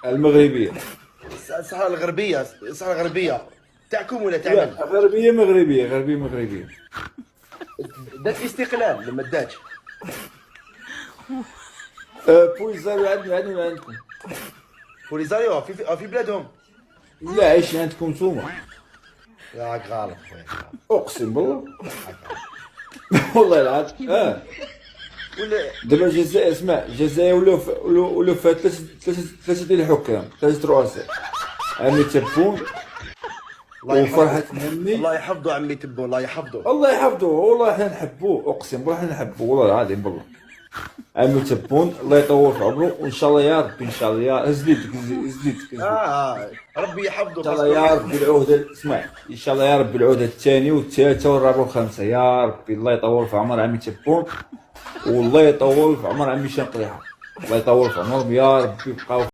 المغربيه. الصحراء الغربيه، الصحراء الغربيه تاعكم ولا لا، تاعنا؟ غربيه مغربيه، غربيه مغربيه. دات الاستقلال لما داتش. بوليزاريو عندنا عندكم. بوليزاريو في بلادهم. لا، عايشين عندكم نتوما. راك غلط خويا. اقسم بالله. والله العظيم ولا دابا الجزائر، اسمع، الجزائر ولاو فيها ثلاثه ديال الحكام، ثلاثه رؤساء. عمي تبون الله وفرحة يحفظه، همي. الله يحفظه عمي تبو، الله يحفظه. الله يحفظه، والله حنا نحبوه، اقسم بالله حنا نحبوه، والله العظيم بالله. عمي تبون الله يطول في عمره، وان شاء الله يا ربي، ان شاء الله يا هز يدك، هز يدك. ربي يحفظه. ان شاء الله يا ربي العهده، اسمع، ان شاء الله يا ربي العهده الثانيه والثالثه والرابعه والخامسه، يا ربي الله يطول في عمر عمي تبون، والله يطول في عمر عمي شنقليحه، الله يطول في عمرهم يا ربي، يبقاو